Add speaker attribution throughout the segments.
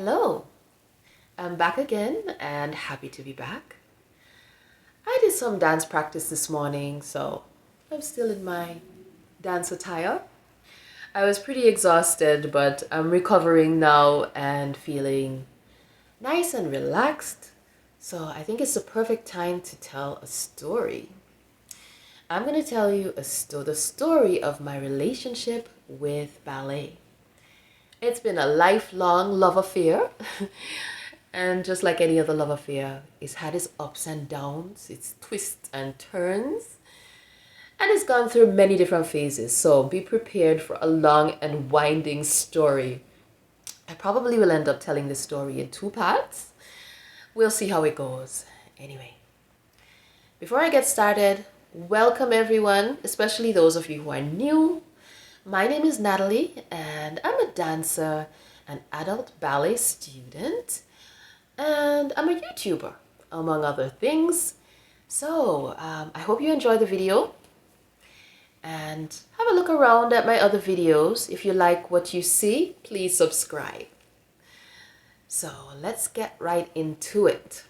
Speaker 1: Hello, I'm back again and happy to be back. I did some dance practice this morning, so I'm still in my dance attire. I was pretty exhausted, but I'm recovering now and feeling nice and relaxed. So I think it's the perfect time to tell a story. I'm going to tell you the story of my relationship with ballet. It's been a lifelong love affair. And just like any other love affair, it's had its ups and downs, its twists and turns, and it's gone through many different phases. So be prepared for a long and winding story. I probably will end up telling this story in 2 parts. We'll see how it goes. Anyway, before I get started, welcome everyone, especially those of you who are new. My name is Natalie, and I'm a dancer, an adult ballet student, and I'm a YouTuber, among other things. So I hope you enjoy the video and have a look around at my other videos. If you like what you see, please subscribe. So let's get right into it.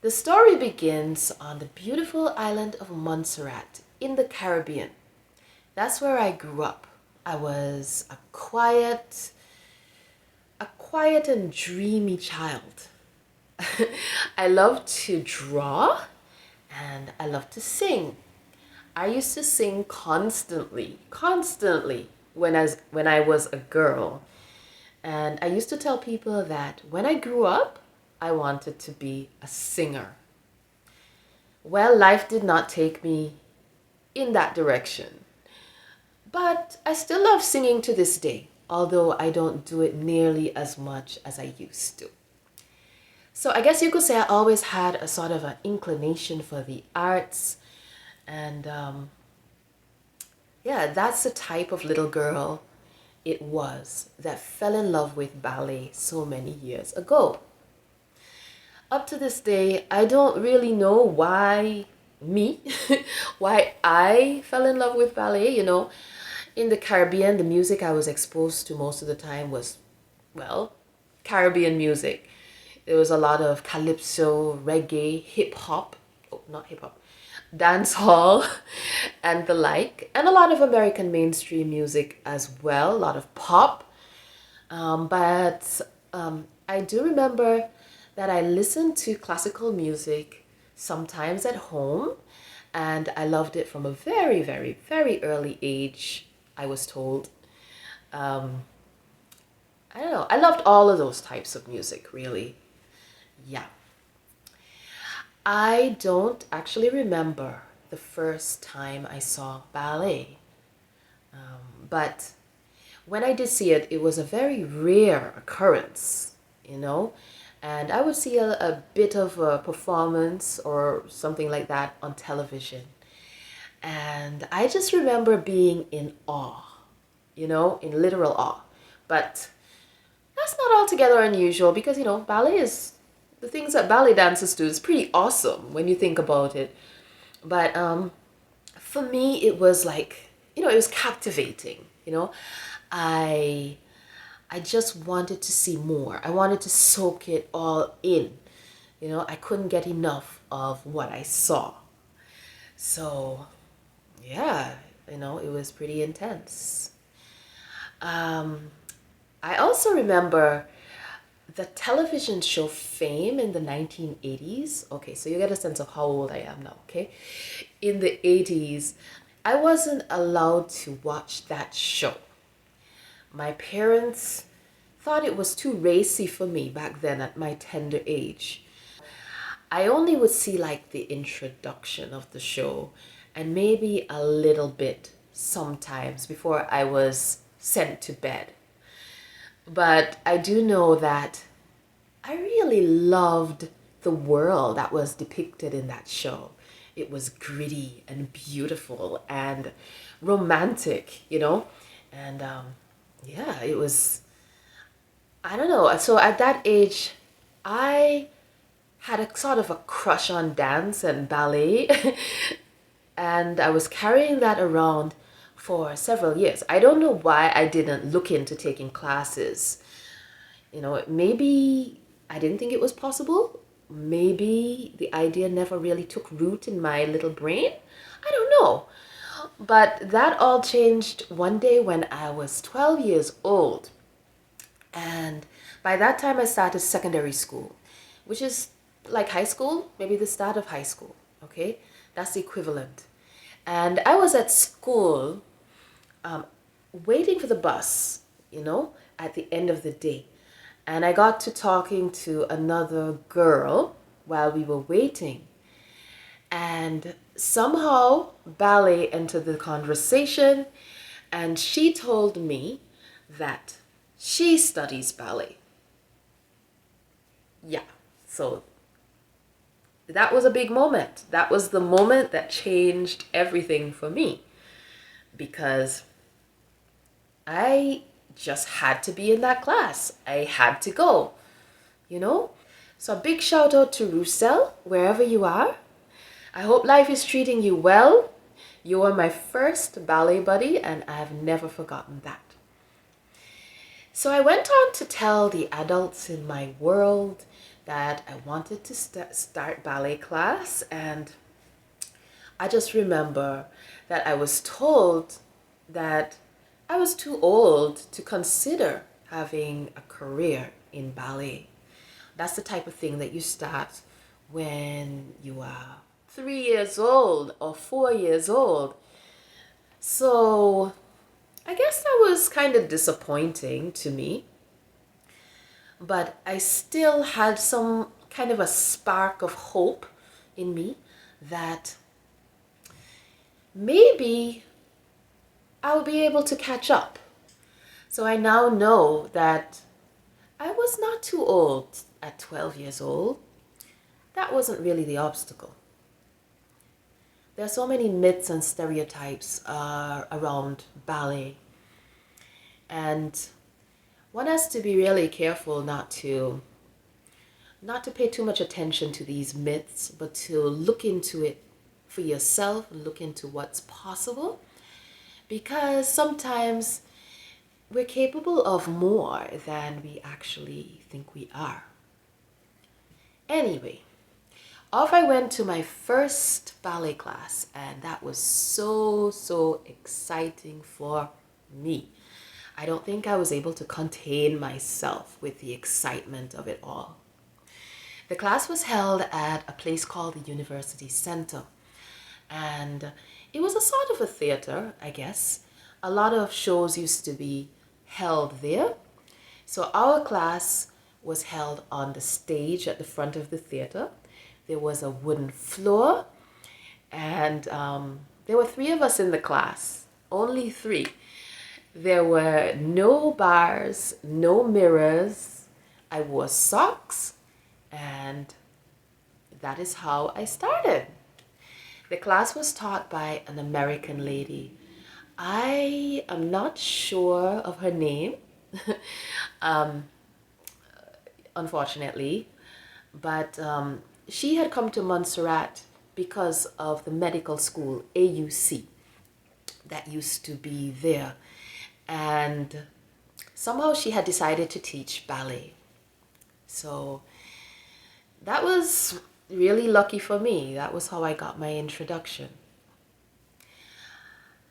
Speaker 1: The story begins on the beautiful island of Montserrat in the Caribbean. That's where I grew up. I was a quiet and dreamy child. I loved to draw and I loved to sing. I used to sing constantly when I was a girl. And I used to tell people that when I grew up, I wanted to be a singer. Well, life did not take me in that direction. But I still love singing to this day, although I don't do it nearly as much as I used to. So I guess you could say I always had a sort of an inclination for the arts. And yeah, that's the type of little girl it was that fell in love with ballet so many years ago. Up to this day, I don't really know why why I fell in love with ballet, In the Caribbean, the music I was exposed to most of the time was, well, Caribbean music. There was a lot of calypso, reggae, dancehall, and the like, and a lot of American mainstream music as well, a lot of pop. But I do remember that I listened to classical music sometimes at home, and I loved it from a very, very, very early age, I was told. I don't know. I loved all of those types of music, really. Yeah. I don't actually remember the first time I saw ballet. But when I did see it, it was a very rare occurrence. And I would see a bit of a performance or something like that on television. And I just remember being in awe, in literal awe. But that's not altogether unusual because, ballet is, the things that ballet dancers do is pretty awesome when you think about it. But for me, it was like, it was captivating, I just wanted to see more. I wanted to soak it all in. I couldn't get enough of what I saw. So yeah, it was pretty intense. I also remember the television show Fame in the 1980s. Okay, so you get a sense of how old I am now, okay? In the 80s, I wasn't allowed to watch that show. My parents thought it was too racy for me back then at my tender age. I only would see like the introduction of the show and maybe a little bit sometimes before I was sent to bed. But I do know that I really loved the world that was depicted in that show. It was gritty and beautiful and romantic, And yeah, it was, I don't know. So at that age, I had a sort of a crush on dance and ballet. And I was carrying that around for several years. I don't know why I didn't look into taking classes Maybe I didn't think it was possible. Maybe the idea never really took root in my little brain. I don't know. But that all changed one day when I was 12 years old. And by that time, I started secondary school, which is like high school, maybe the start of high school. Okay, that's the equivalent. And I was at school waiting for the bus, at the end of the day. And I got to talking to another girl while we were waiting. And somehow ballet entered the conversation, and she told me that she studies ballet. Yeah, so that was a big moment. That was the moment that changed everything for me, because I just had to be in that class. I had to go, you know? So a big shout out to Roussel, wherever you are. I hope life is treating you well. You are my first ballet buddy, and I've never forgotten that. So I went on to tell the adults in my world that I wanted to start ballet class, and I just remember that I was told that I was too old to consider having a career in ballet. That's the type of thing that you start when you are 3 years old or 4 years old. So I guess that was kind of disappointing to me, but I still had some kind of a spark of hope in me that maybe I'll be able to catch up. So I now know that I was not too old at 12 years old. That wasn't really the obstacle. There are so many myths and stereotypes around ballet, and one has to be really careful not to pay too much attention to these myths, but to look into it for yourself and look into what's possible, because sometimes we're capable of more than we actually think we are. Anyway, off I went to my first ballet class, and that was so exciting for me. I don't think I was able to contain myself with the excitement of it all. The class was held at a place called the University Center, and it was a sort of a theater, I guess. A lot of shows used to be held there. So our class was held on the stage at the front of the theater. There was a wooden floor, and there were 3 of us in the class, only 3. There were no bars, no mirrors. I wore socks, and that is how I started. The class was taught by an American lady. I am not sure of her name, unfortunately, but she had come to Montserrat because of the medical school, AUC, that used to be there. And somehow she had decided to teach ballet. So that was really lucky for me. That was how I got my introduction.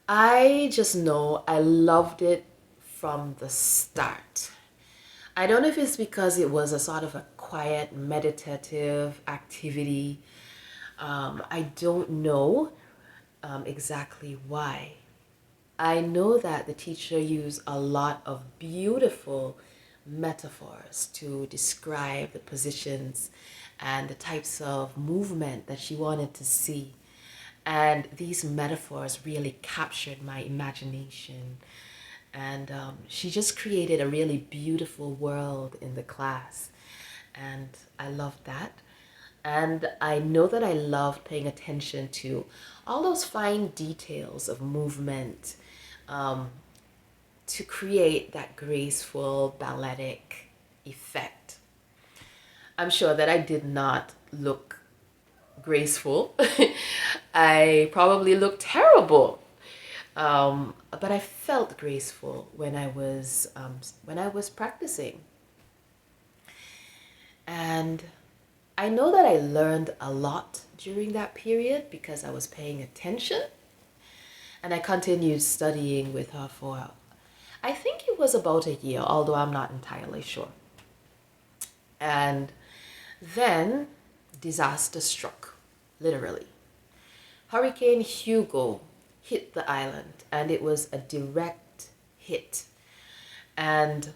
Speaker 1: I just know I loved it from the start. I don't know if it's because it was a sort of a quiet, meditative activity. I don't know exactly why. I know that the teacher used a lot of beautiful metaphors to describe the positions and the types of movement that she wanted to see. And these metaphors really captured my imagination. And she just created a really beautiful world in the class. And I loved that. And I know that I loved paying attention to all those fine details of movement to create that graceful balletic effect. I'm sure that I did not look graceful. I probably looked terrible. But I felt graceful when I was practicing. And I know that I learned a lot during that period because I was paying attention. And I continued studying with her for, I think it was about a year, although I'm not entirely sure. And then disaster struck, literally. Hurricane Hugo hit the island, and it was a direct hit. And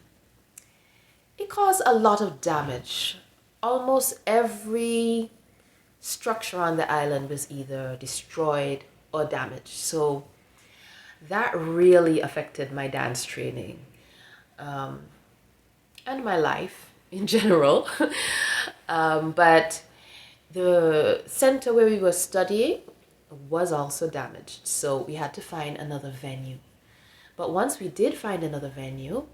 Speaker 1: it caused a lot of damage. Almost every structure on the island was either destroyed or damaged. So that really affected my dance training, and my life in general. But the center where we were studying was also damaged, so we had to find another venue. But once we did find another venue,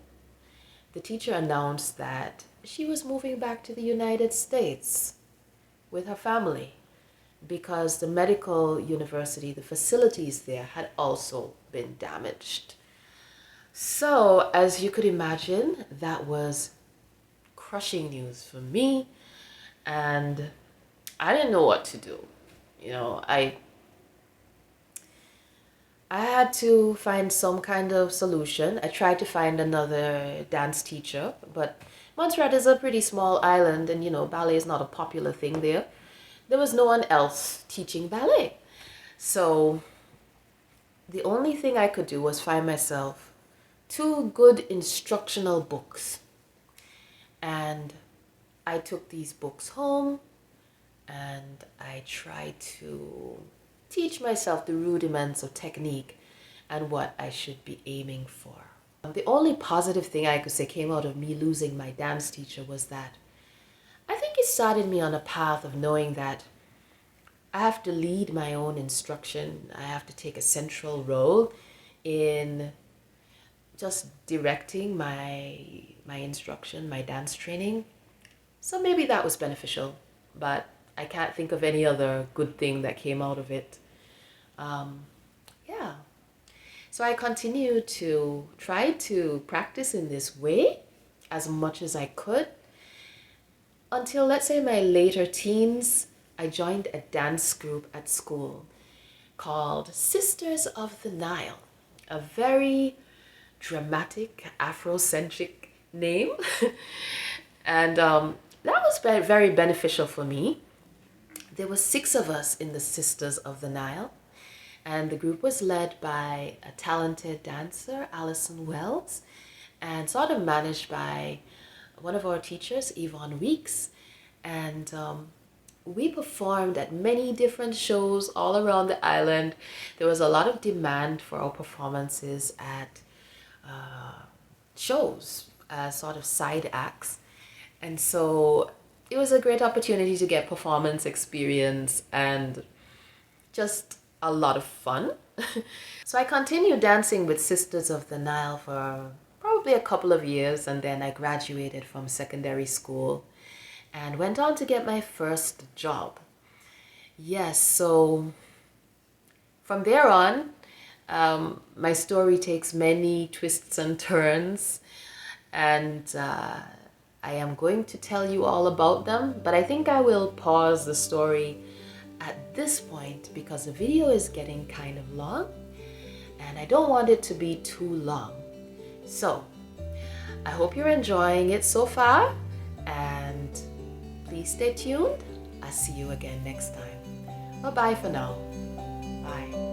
Speaker 1: the teacher announced that she was moving back to the United States with her family because the medical university, the facilities there, had also been damaged. So, as you could imagine, that was crushing news for me, and I didn't know what to do. I had to find some kind of solution. I tried to find another dance teacher, but Montserrat is a pretty small island, and ballet is not a popular thing there. There was no one else teaching ballet. So the only thing I could do was find myself 2 good instructional books. And I took these books home and I tried to teach myself the rudiments of technique and what I should be aiming for. The only positive thing I could say came out of me losing my dance teacher was that I think it started me on a path of knowing that I have to lead my own instruction. I have to take a central role in just directing my instruction, my dance training. So maybe that was beneficial, but I can't think of any other good thing that came out of it. Yeah. So I continued to try to practice in this way as much as I could until, let's say, my later teens. I joined a dance group at school called Sisters of the Nile, a very dramatic, Afrocentric name. And that was very beneficial for me. There were 6 of us in the Sisters of the Nile, and the group was led by a talented dancer, Alison Wells, and sort of managed by one of our teachers, Yvonne Weeks. And we performed at many different shows all around the island. There was a lot of demand for our performances at shows as sort of side acts. And so it was a great opportunity to get performance experience and just a lot of fun. So I continued dancing with Sisters of the Nile for probably a couple of years, and then I graduated from secondary school and went on to get my first job. Yes, so from there on, my story takes many twists and turns, and I am going to tell you all about them, but I think I will pause the story at this point because the video is getting kind of long and I don't want it to be too long. So I hope you're enjoying it so far, and please stay tuned. I'll see you again next time. Bye-bye for now. Bye.